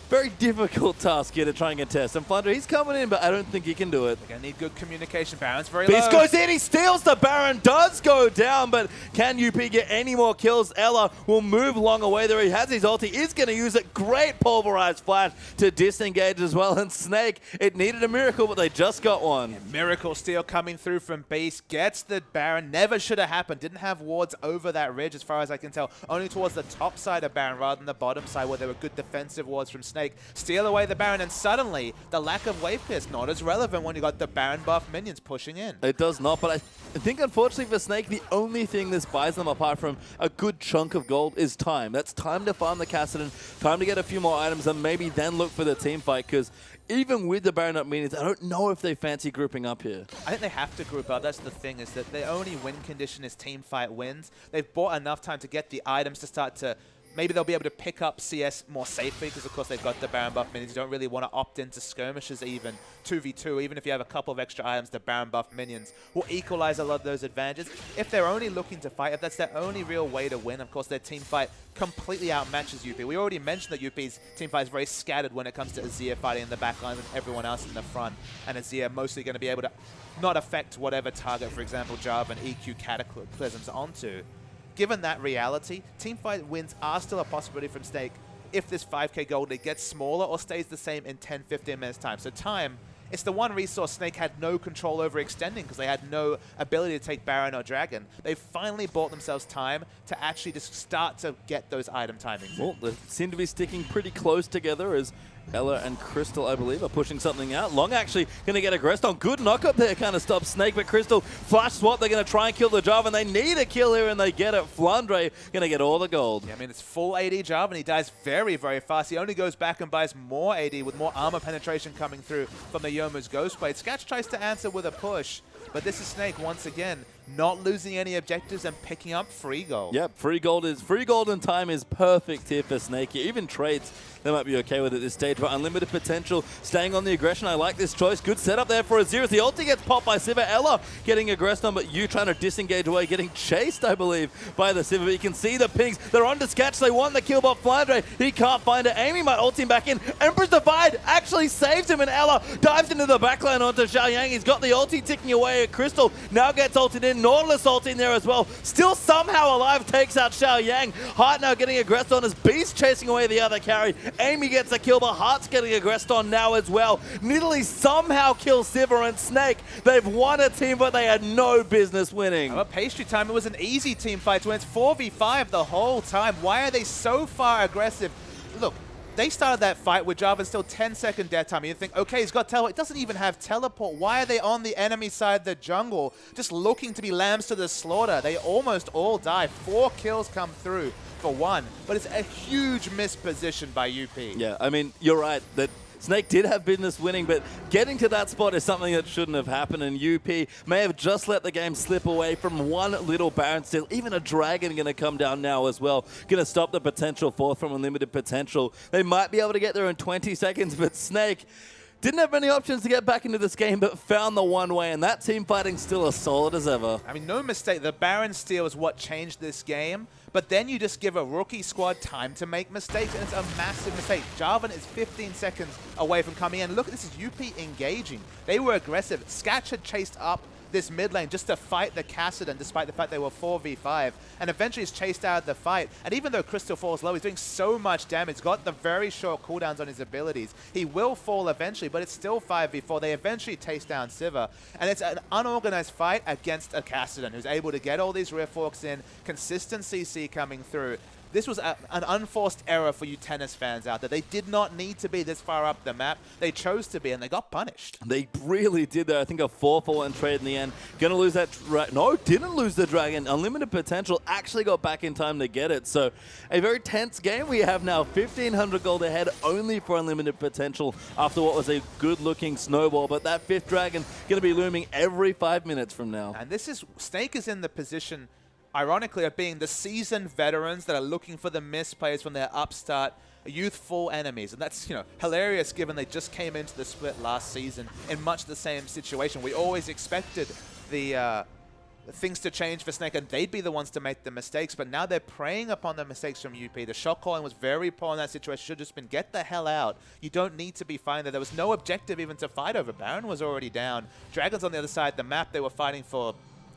very difficult task here to try and contest. And Flandre, he's coming in, but I don't think he can do it. They're going to need good communication. Baron's very Beast low. goes in, he steals the Baron, does go down, but can UP get any more kills? Ela will move Long away there. He has his ulti, is going to use it. Great pulverized flash to disengage as well. And Snake, it needed a miracle, but they just got one. Yeah, miracle steal coming through from Beast. Gets the Baron. Never should have happened. Didn't have wards over that ridge as far as I can tell. Only towards the top side of Baron rather than the bottom side where there were good defensive wards from Snake. Steal away the Baron, and suddenly the lack of wave clear is not as relevant when you got the Baron buff minions pushing in. It does not, but I think unfortunately for Snake, the only thing this buys them apart from a good chunk of gold is time. That's time to farm the Kassadin, time to get a few more items, and maybe then look for the team fight, because even with the Baron up minions, I don't know if they fancy grouping up here. I think they have to group up. That's the thing, is that their only win condition is team fight wins. They've bought enough time to get the items to start to... Maybe they'll be able to pick up CS more safely because, of course, they've got the Baron buff minions. You don't really want to opt into skirmishes even, 2v2. Even if you have a couple of extra items, the Baron buff minions will equalize a lot of those advantages. If they're only looking to fight, if that's their only real way to win, of course, their team fight completely outmatches UP. We already mentioned that UP's team fight is very scattered when it comes to Azir fighting in the back line with everyone else in the front. And Azir mostly going to be able to not affect whatever target, for example, Jarvan EQ Cataclysms onto. Given that reality, teamfight wins are still a possibility from Snake if this 5k gold lead gets smaller or stays the same in 10-15 minutes time. So time, it's the one resource Snake had no control over extending because they had no ability to take Baron or Dragon. They finally bought themselves time to actually just start to get those item timings. Well, they seem to be sticking pretty close together as Ela and Crystal, I believe, are pushing something out. Long actually going to get aggressed on. Good knock-up there, kind of stops Snake, but Crystal flash swap. They're going to try and kill the Jarvan. They need a kill here, and they get it. Flandre going to get all the gold. Yeah, I mean, it's full AD Jarvan. He dies very, very fast. He only goes back and buys more AD with more armor penetration coming through from the Yomu's Ghostblade. Sketch tries to answer with a push, but this is Snake once again not losing any objectives and picking up free gold. Yep, free gold and time is perfect here for Snake. Even trades, they might be okay with it at this stage, but unlimited potential, staying on the aggression. I like this choice. Good setup there for Azir. The ulti gets popped by Sivir. Ela getting aggressed on, but you trying to disengage away, getting chased, I believe, by the Sivir. But you can see the pings. They're on to Sketch. They want the kill, but Flandre, he can't find it. Amy might ult him back in. Emperor's Divide actually saves him, and Ela dives into the backline onto Xiaoyang. He's got the ulti ticking away at Crystal. Now gets ulted in. Nautilus ult in there as well. Still somehow alive, takes out Xiaoyang. Heart now getting aggressed on as Beast chasing away the other carry. Amy gets a kill, but Heart's getting aggressed on now as well. Nidalee somehow kills Sivir and Snake. They've won a team, but they had no business winning. Well, Pastry Time, it was an easy team fight to win. It's 4v5 the whole time. Why are they so far aggressive? Look, they started that fight with Jarvan still 10-second death time. You think, okay, he's got teleport. It doesn't even have teleport. Why are they on the enemy side of the jungle, just looking to be lambs to the slaughter? They almost all die. 4 kills come through for 1, but it's a huge misposition by UP. Yeah, I mean, you're right that Snake did have business winning, but getting to that spot is something that shouldn't have happened, and UP may have just let the game slip away from one little Baron steal. Even a Dragon going to come down now as well, going to stop the potential fourth from unlimited potential. They might be able to get there in 20 seconds, but Snake didn't have many options to get back into this game, but found the one way, and that team fighting still as solid as ever. I mean, no mistake, the Baron steal is what changed this game, but then you just give a rookie squad time to make mistakes, and it's a massive mistake. Jarvan is 15 seconds away from coming in. Look, this is UP engaging. They were aggressive. Sketch had chased up this mid lane just to fight the Kassadin, despite the fact they were 4v5, and eventually is chased out of the fight. And even though Crystal falls low, he's doing so much damage, got the very short cooldowns on his abilities. He will fall eventually, but it's still 5v4. They eventually chase down Sivir, and it's an unorganized fight against a Kassadin who's able to get all these Rift Walks in, consistent CC coming through. This was an unforced error for you tennis fans out there. They did not need to be this far up the map. They chose to be, and they got punished. They really did, though. I think a 4-for-1 trade in the end. Going to lose that... No, didn't lose the Dragon. Unlimited potential. Actually got back in time to get it. So a very tense game we have now. 1,500 gold ahead only for unlimited potential after what was a good-looking snowball. But that 5th Dragon going to be looming every 5 minutes from now. And this is... Snake is in the position, ironically, of being the seasoned veterans that are looking for the missed plays from their upstart youthful enemies. And that's, hilarious given they just came into the split last season in much the same situation. We always expected the things to change for Snake, and they'd be the ones to make the mistakes, but now they're preying upon the mistakes from UP. The shot calling was very poor in that situation. Should have just been, get the hell out. You don't need to be fighting there. There was no objective even to fight over. Baron was already down. Dragons on the other side of the map, they were fighting for,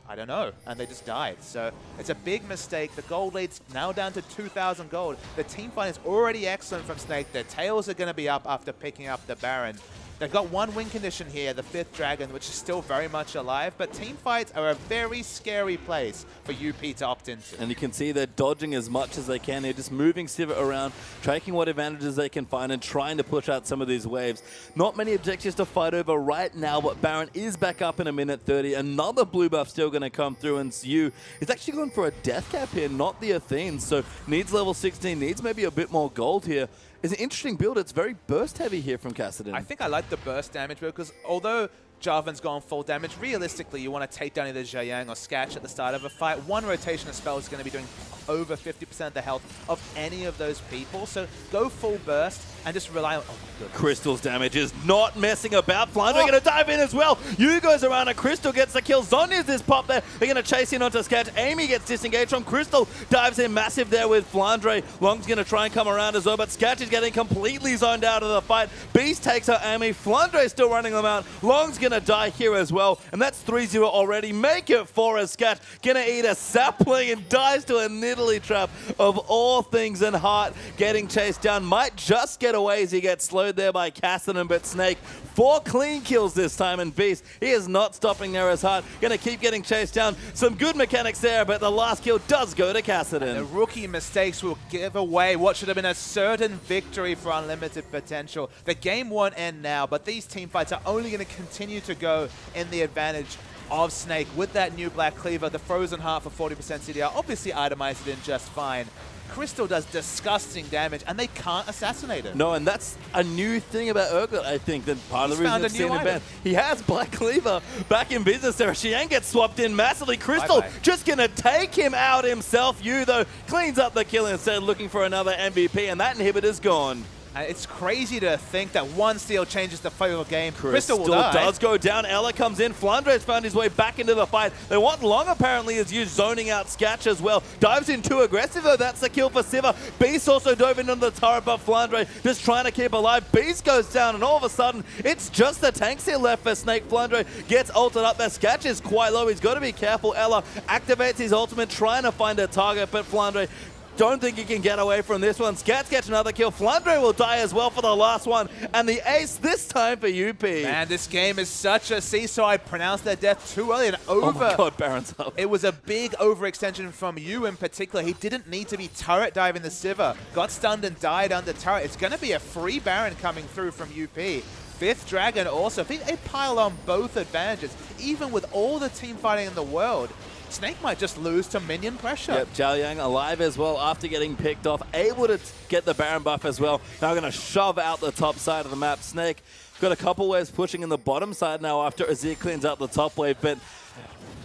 I don't know, and they just died. So it's a big mistake. The gold lead's now down to 2,000 gold. The team fight is already excellent from Snake. Their tails are going to be up after picking up the Baron. They've got one win condition here, the 5th Dragon, which is still very much alive, but team fights are a very scary place for UP to opt into. And you can see they're dodging as much as they can. They're just moving Sivir around, taking what advantages they can find and trying to push out some of these waves. Not many objectives to fight over right now, but Baron is back up in a minute 30. Another blue buff still going to come through, and Yu is actually going for a death cap here, not the Athenes, so needs level 16, needs maybe a bit more gold here. It's an interesting build. It's very burst heavy here from Kassadin. I think I like the burst damage because although Jarvan's gone full damage, realistically you want to take down either Zhayang or Sketch at the start of a fight. One rotation of spell is going to be doing over 50% of the health of any of those people. So go full burst and just rely on... Oh my goodness. Crystal's damage is not messing about. Flandre going to dive in as well. Yu goes around and Crystal gets the kill. Zonya's this pop there. They're going to chase in onto Sketch. Amy gets disengaged from Crystal. Dives in massive there with Flandre. Long's going to try and come around as well, but Sketch is getting completely zoned out of the fight. Beast takes her Amy. Flandre is still running them out. Long's going to die here as well, and that's 3-0 already. Make it 4 as Sketch going to eat a sapling and dies to a Nidalee trap of all things, and Heart getting chased down. Might just get away as he gets slowed there by Kassadin, but Snake 4 clean kills this time, and Beast, he is not stopping there as Heart. Going to keep getting chased down. Some good mechanics there, but the last kill does go to Kassadin. The rookie mistakes will give away what should have been a certain victory for unlimited potential. The game won't end now, but these team fights are only going to continue to go in the advantage of Snake with that new Black Cleaver, the Frozen Heart for 40% CDR, obviously itemized it in just fine. Crystal does disgusting damage, and they can't assassinate him. No, and that's a new thing about Urgot, I think, that part of the reason it's seen him banned. He has Black Cleaver back in business there. Xiang gets swapped in massively. Crystal just going to take him out himself. Yu, though, cleans up the kill instead, looking for another MVP, and that inhibitor's gone. It's crazy to think that one steal changes the fate of a game. Crystal will die. Does go down. Ella comes in. Flandre's found his way back into the fight. They want Long apparently is used zoning out Sketch as well. Dives in too aggressive though. That's the kill for Sivir. Beast also dove into the turret, but Flandre just trying to keep alive. Beast goes down, and all of a sudden it's just the tanks here left for Snake. Flandre gets ulted up there. Sketch is quite low. He's got to be careful. Ella activates his ultimate trying to find a target, but Flandre don't think he can get away from this one. Scats gets another kill. Flandre will die as well for the last one. And the ace this time for UP. Man, this game is such a seesaw. I pronounced their death too early and over. Oh my god, Baron's up. It was a big overextension from you in particular. He didn't need to be turret diving the Sivir. Got stunned and died under turret. It's going to be a free Baron coming through from UP. Fifth Dragon also. I think they pile on both advantages. Even with all the team fighting in the world, Snake might just lose to minion pressure. Yep, Zhao Yang alive as well after getting picked off. Able to get the Baron buff as well. Now going to shove out the top side of the map. Snake got a couple waves pushing in the bottom side now after Azir cleans out the top wave. But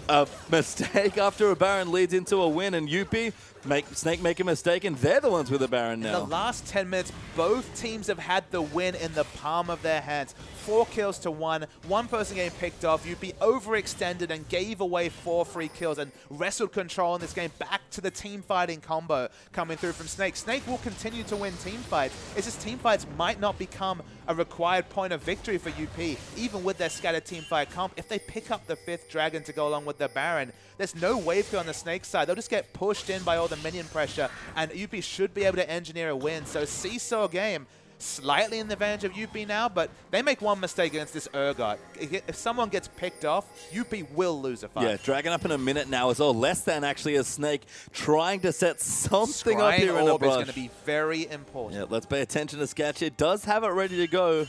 a mistake after a Baron leads into a win, and UP Snake make a mistake, and they're the ones with the Baron now. In the last 10 minutes, both teams have had the win in the palm of their hands. 4 kills to 1. One person getting picked off. UP overextended and gave away 4 free kills and wrestled control in this game back to the team fighting combo coming through from Snake. Snake will continue to win team fights. It's just team fights might not become a required point of victory for UP, even with their scattered team fight comp. If they pick up the 5th Dragon to go along with the Baron, there's no wave kill on the Snake side. They'll just get pushed in by all the minion pressure, and UP should be able to engineer a win. So seesaw game, slightly in the advantage of UP now, but they make one mistake against this Urgot. If someone gets picked off, UP will lose a fight. Yeah, Dragon up in a minute now as well. Less than actually a Snake trying to set something up here in the brush. Is going to be very important. Yeah, let's pay attention to Sketch. It does have it ready to go,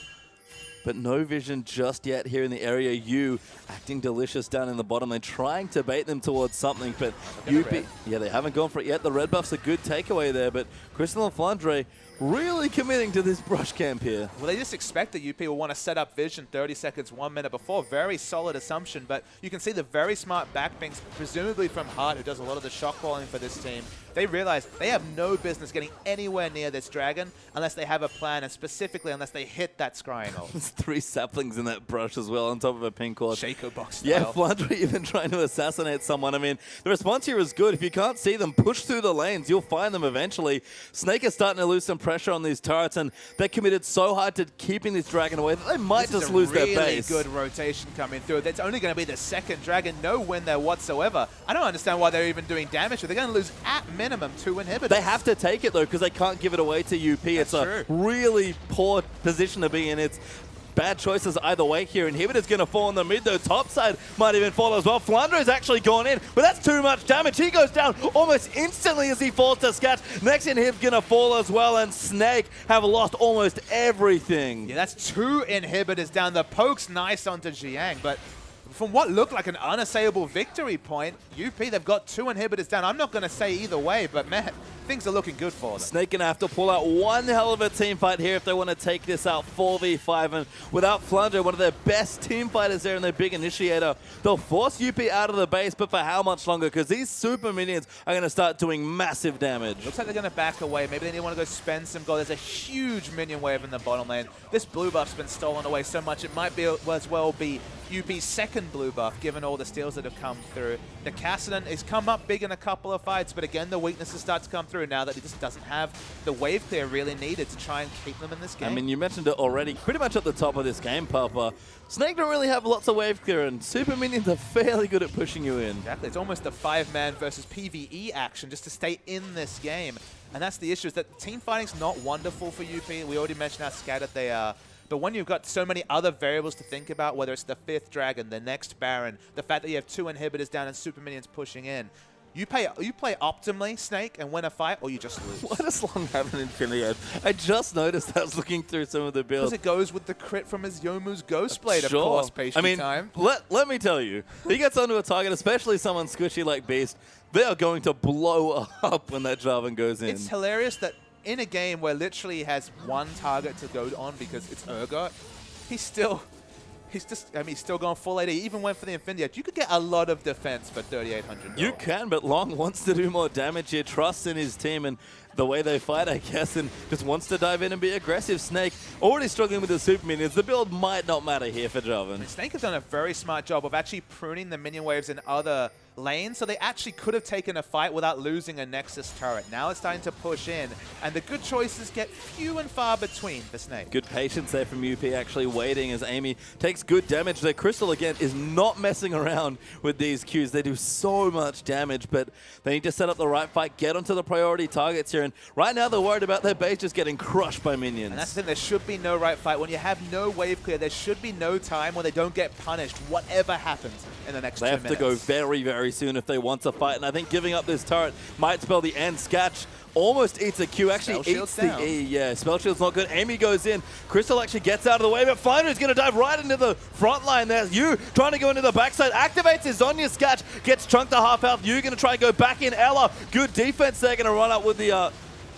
but no vision just yet here in the area. You acting delicious down in the bottom lane, trying to bait them towards something, but UP, yeah, they haven't gone for it yet. The red buff's a good takeaway there, but Crystal and Flandre really committing to this brush camp here. Well, they just expect that UP will want to set up vision 30 seconds, 1 minute before. Very solid assumption, but you can see the very smart backpings, presumably from Hart, who does a lot of the shot calling for this team. They realize they have no business getting anywhere near this Dragon unless they have a plan, and specifically unless they hit that scrying ult. There's 3 saplings in that brush as well on top of a pink horse. Shaco box style. Yeah, Flandre even trying to assassinate someone. I mean, the response here is good. If you can't see them, push through the lanes. You'll find them eventually. Snake is starting to lose some pressure on these turrets, and they're committed so hard to keeping this Dragon away that they might just lose their base. Good rotation coming through. That's only going to be the 2nd Dragon. No win there whatsoever. I don't understand why they're even doing damage. They're going to lose at minimum 2 inhibitors. They have to take it, though, because they can't give it away to UP. It's a really poor position to be in. It's bad choices either way here. Inhibitor's going to fall on the mid, though. Top side might even fall as well. Flandre's actually gone in, but that's too much damage. He goes down almost instantly as he falls to Scatch. Next inhib's going to fall as well, and Snake have lost almost everything. Yeah, that's 2 inhibitors down. The poke's nice onto Jiang, but from what looked like an unassailable victory point, UP, they've got 2 inhibitors down. I'm not going to say either way, but man, things are looking good for them. Snake going to have to pull out one hell of a team fight here if they want to take this out 4v5. And without Flandre, one of their best team fighters there and their big initiator, they'll force UP out of the base, but for how much longer? Because these super minions are going to start doing massive damage. Looks like they're going to back away. Maybe they want to go spend some gold. There's a huge minion wave in the bottom lane. This blue buff's been stolen away so much, it might be as well be UP's 2nd blue buff, given all the steals that have come through. The Kassadin has come up big in a couple of fights, but again, the weaknesses start to come through now that he just doesn't have the wave clear really needed to try and keep them in this game. I mean, you mentioned it already, pretty much at the top of this game, Papa. Snake don't really have lots of wave clear, and super minions are fairly good at pushing you in. Exactly. It's almost a 5-man versus PvE action just to stay in this game. And that's the issue, is that team fighting's not wonderful for UP. We already mentioned how scattered they are. But when you've got so many other variables to think about, whether it's the 5th Dragon, the next Baron, the fact that you have 2 inhibitors down and super minions pushing in, you play optimally, Snake, and win a fight, or you just lose. Why does Long have an Infinity Edge? I just noticed that I was looking through some of the builds. Because it goes with the crit from his Youmuu's Ghost Blade, of course, I mean, time. Let me tell you, he gets onto a target, especially someone squishy like Beast, they are going to blow up when that Jarvan goes in. It's hilarious that in a game where literally he has 1 target to go on because it's Urgot, he's still going full AD. He even went for the Infinity Edge. You could get a lot of defense for 3,800. You can, but Long wants to do more damage here, trusts in his team and the way they fight, I guess, and just wants to dive in and be aggressive. Snake already struggling with the super minions. The build might not matter here for Jarvan. Snake has done a very smart job of actually pruning the minion waves in other lane, so they actually could have taken a fight without losing a Nexus turret. Now it's starting to push in, and the good choices get few and far between for Snake. Good patience there from UP, actually waiting as Amy takes good damage there. Crystal, again, is not messing around with these Qs. They do so much damage, but they need to set up the right fight, get onto the priority targets here, and right now they're worried about their base just getting crushed by minions. And that's the thing, there should be no right fight. When you have no wave clear, there should be no time where they don't get punished, whatever happens in the next 2 minutes. They have to go very, very soon if they want to fight, and I think giving up this turret might spell the end. Sketch almost eats a Q, actually eats the E. Yeah, Spell Shield's not good. Amy goes in. Crystal actually gets out of the way, but Flynder is going to dive right into the front line there. Yu trying to go into the backside, activates his Zonya. Sketch gets chunked to half health. Yu going to try and go back in. Ella, good defense there, going to run up with the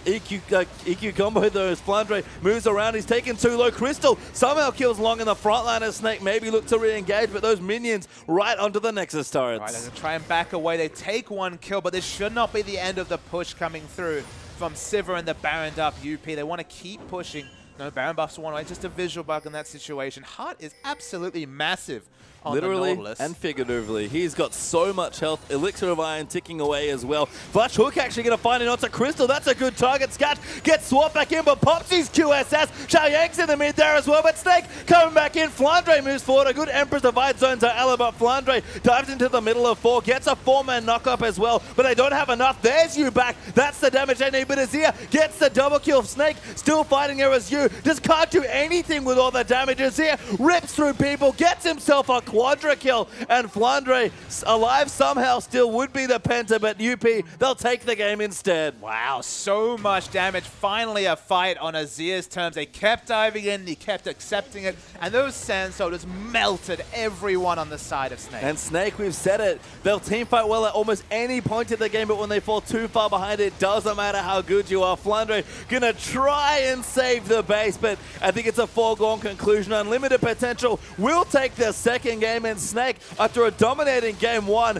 EQ combo though as Flandre moves around. He's taken too low. Crystal somehow kills Long in the front line as Snake maybe look to re-engage, but those minions right onto the Nexus turrets. Right, they're going to try and back away. They take one kill, but this should not be the end of the push coming through from Sivir and the Baron up UP. They want to keep pushing. No, Baron buffs one way. Just a visual bug in that situation. Heart is absolutely massive on literally the Nautilus. And figuratively. He's got so much health. Elixir of Iron ticking away as well. Flash Hook actually going to find it onto Crystal. That's a good target. Scat gets swapped back in, but pops his QSS. Xiao Yang's in the mid there as well, but Snake coming back in. Flandre moves forward. A good Empress Divide zone to Ella, but Flandre dives into the middle of 4. Gets a 4-man knock-up as well, but they don't have enough. There's Yu back. That's the damage they need, but Azir gets the double kill. Snake still fighting here as Yu. Just can't do anything with all the damage. Azir rips through people, gets himself a quadra kill, and Flandre alive somehow still would be the penta, but UP, they'll take the game instead. Wow, so much damage. Finally a fight on Azir's terms. They kept diving in, they kept accepting it, and those Sand Soldiers melted everyone on the side of Snake. And Snake, we've said it, they'll team fight well at almost any point of the game, but when they fall too far behind, it doesn't matter how good you are. Flandre gonna try and save the base, but I think it's a foregone conclusion. Unlimited Potential will take the second game, and Snake, after a dominating game 1,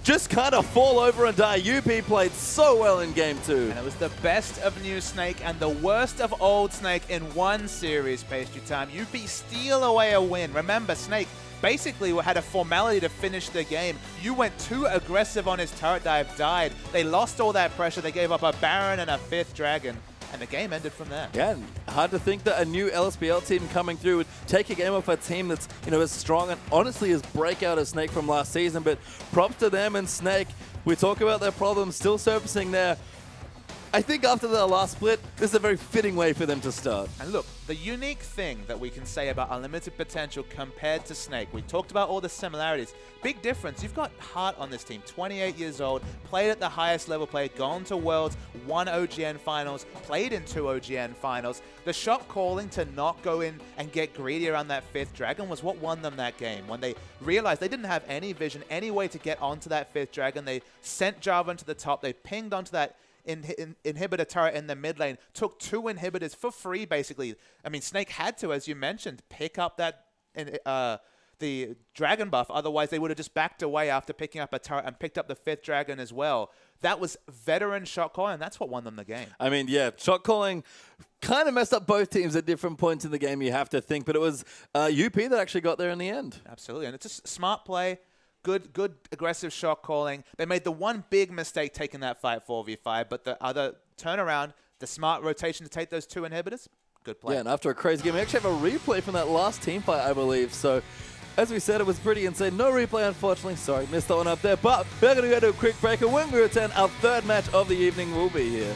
just kind of fall over and die. UP played so well in game 2. And it was the best of new Snake and the worst of old Snake in one series, Pastry Time. UP steal away a win. Remember, Snake basically had a formality to finish the game. You went too aggressive on his turret dive, died. They lost all that pressure. They gave up a Baron and a 5th Dragon. And the game ended from there. Yeah, and hard to think that a new LSPL team coming through would take a game off a team that's, as strong and honestly as breakout as Snake from last season. But props to them and Snake. We talk about their problems still surfacing there. I think after the last split, this is a very fitting way for them to start. And look, the unique thing that we can say about Unlimited Potential compared to Snake, we talked about all the similarities. Big difference. You've got Heart on this team, 28 years old, played at the highest level, gone to Worlds, won OGN finals, played in 2 OGN finals. The shot calling to not go in and get greedy around that 5th Dragon was what won them that game. When they realized they didn't have any vision, any way to get onto that 5th Dragon, they sent Jarvan to the top, they pinged onto that inhibitor turret in the mid lane, took 2 inhibitors for free, basically. I mean, Snake had to, as you mentioned, pick up that the dragon buff. Otherwise, they would have just backed away after picking up a turret and picked up the 5th dragon as well. That was veteran shot calling, and that's what won them the game. I mean, yeah, shot calling kind of messed up both teams at different points in the game, you have to think, but it was UP that actually got there in the end. Absolutely, and it's just smart play. Good aggressive shot calling. They made the one big mistake taking that fight 4v5, but the other turnaround, the smart rotation to take those 2 inhibitors, good play. Yeah, and after a crazy game, we actually have a replay from that last team fight, I believe. So, as we said, it was pretty insane. No replay, unfortunately. Sorry, missed that one up there. But we're going to go to a quick break, and when we return, our 3rd match of the evening will be here.